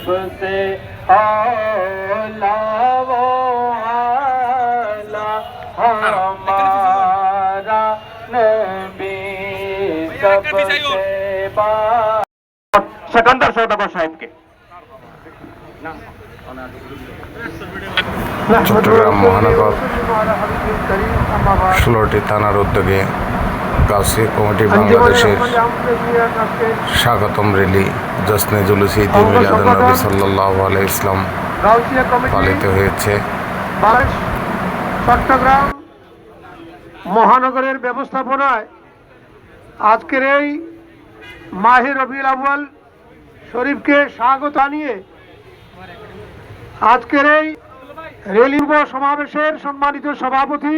सबसे आला वो आला हमारा नबी सबसे सिकंदर सौदागर साहब के চট্টগ্রাম মহানগর 16টি থানার উদ্যোগে গাউসিয়া কমিটি বাংলাদেশের স্বাগতম র্যালি জশ্নে জুলুসে ঈদ মিলাদুন নবী সাল্লাল্লাহু আলাইহি ইসলাম পালিত হয়েছে। চট্টগ্রাম মহানগরের ব্যবস্থাপনায় আজকের এই মাহে রবিউল আউয়াল শরীফকে স্বাগত জানিয়ে আজকের এই র্যালি সমাবেশের সম্মানিত সভাপতি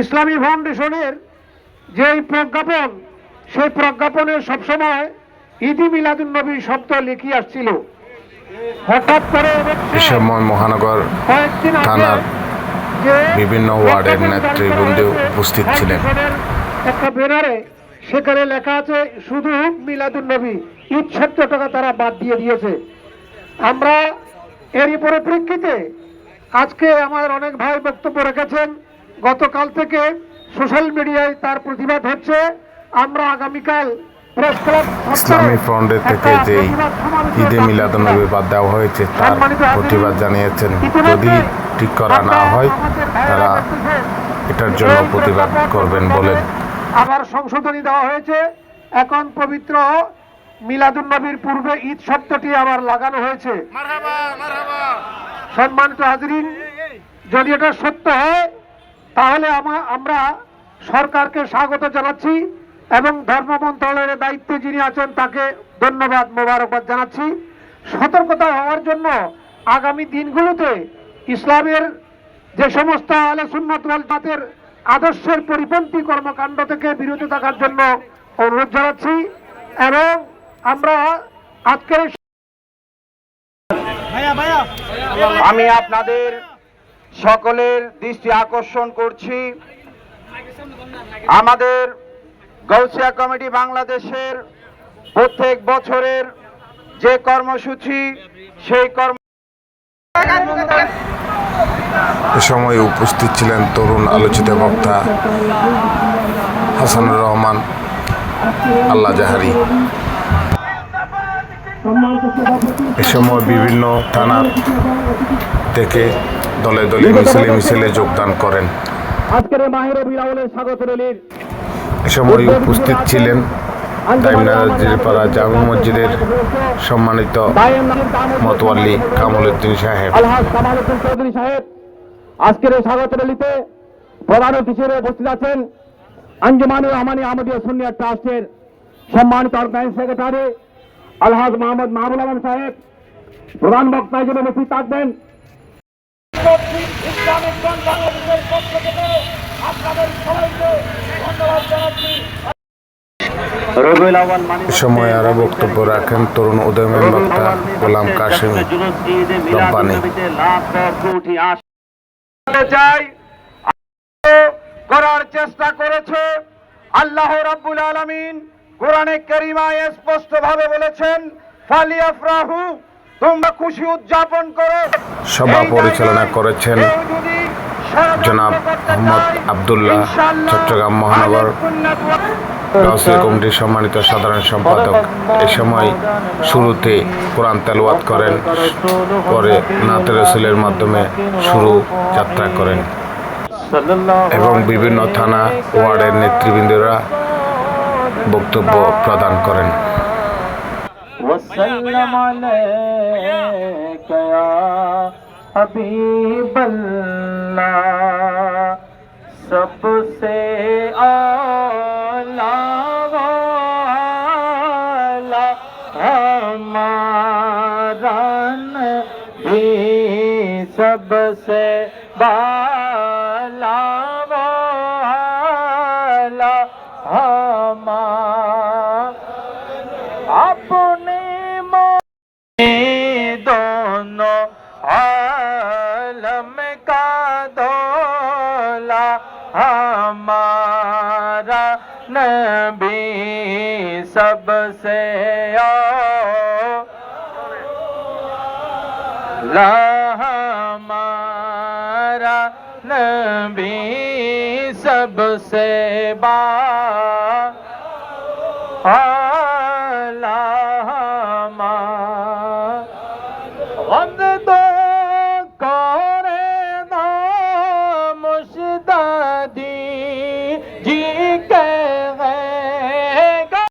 ইসলামী ফাউন্ডেশনের যেই প্রজ্ঞাপন, সেই প্রজ্ঞাপনে সবসময় ঈদে মিলাদুন নবী শব্দ লিখে আসছিল। হঠাৎ করে এ সময় মহানগর থানার বিভিন্ন ওয়ার্ডের নেতৃবৃন্দ উপস্থিত ছিলেন। একটা ব্যানারে সেখানে লেখা আছে শুধু মিলাদুন নবী, ঈদ শব্দটা তারা বাদ দিয়ে দিয়েছে। আমরা এরই পরিপ্রেক্ষিতে আজকে আমার অনেক ভাই বক্তব্য রেখেছেন। গতকাল থেকে সোশ্যাল মিডিয়ায় তার প্রতিবাদ হচ্ছে। আমরা আগামীকাল ইসলামী ফ্রন্টের থেকে যে ঈদে মিলাদুন নবী বাদ দেওয়া হয়েছে তার প্রতিবাদ জানিয়েছেন। যদি ঠিক করা না হয় তারা এটার জন্য প্রতিবাদ করবেন বলেন। আবার সংশোধনী দেওয়া হয়েছে, এখন পবিত্র মিলাদুন নবীর পূর্বে ঈদ শব্দটি আবার লাগানো হয়েছে। সম্মানিত হাজরিন, যদি এটা সত্য হয় তাহলে আমরা সরকারকে স্বাগত জানাচ্ছি এবং ধর্ম মন্ত্রণালয়ের দায়িত্বে যিনি আছেন তাকে ধন্যবাদ, মোবারকবাদ জানাচ্ছি। সতর্কতা হওয়ার জন্য আগামী দিনগুলোতে ইসলামের যে সমস্ত আহলে সুন্নাত ওয়াল জামাতের আদর্শের পরিপন্থী কর্মকাণ্ড থেকে বিরত থাকার জন্য অনুরোধ জানাচ্ছি। এবং আমরা আজকের আমি আপনাদের সকলের দৃষ্টি আকর্ষণ করছি, আমাদের গাউসিয়া কমিটি বাংলাদেশের প্রত্যেক বছরের যে কর্মসূচি, সেই এ সময় উপস্থিত ছিলেন তরুণ আলোচিত বক্তা হাসানুর রহমান আল্লাহ জাহারি। এ সময় বিভিন্ন থানা থেকে দলে দলে মিছিলে যোগদান করেন। এ সময় উপস্থিত ছিলেন টাইমনাজিরপাড়া জামে মসজিদের সম্মানিত মতওয়াল্লি কামালউদ্দিন সাহেব। আজকের এই স্বাগত র্যালিতে প্রধান অতিথি হিসেবে উপস্থিত আছেন আঞ্জুমানুর রহমানী আহমদিয়া সুন্নিয়া ট্রাস্টের সম্মানিত অর্গানাইজিং সেক্রেটারি আলহাজ মোহাম্মদ মাহবুব আলম সাহেব। প্রধান বক্তা হিসেবে উপস্থিত থাকবেন এ সময় আরো বক্তব্য রাখেন তরুণ উদয়মান বক্তা গোলাম কাসিম রব্বানী। করার চেষ্টা করেছে। আল্লাহ রাব্বুল আলামিন কোরআনে কারীমায় স্পষ্ট ভাবে বলেছেন, ফালিয়াফরাহু, তোমরা খুশি উদযাপন করো। সভা পরিচালনা করেছেন জনাব মোহাম্মদ আব্দুল্লাহ, চট্টগ্রাম মহানগর গাউসিয়া কমিটির সম্মানিত সাধারণ সম্পাদক। এ সময় শুরুতে কোরআন তেলাওয়াত করেন, পরে নাতে রাসূলের মাধ্যমে শুরু যাত্রা করেন এবং বিভিন্ন থানা ওয়ার্ডের নেতৃবৃন্দরা বক্তব্য প্রদান করেন। सबसे आला वाला हमारा नबी सबसे बाला वाला हमारा अपने दोनों आलम का दौला हमारा नबी सबसे हमारा नबी सबसे आला हमारा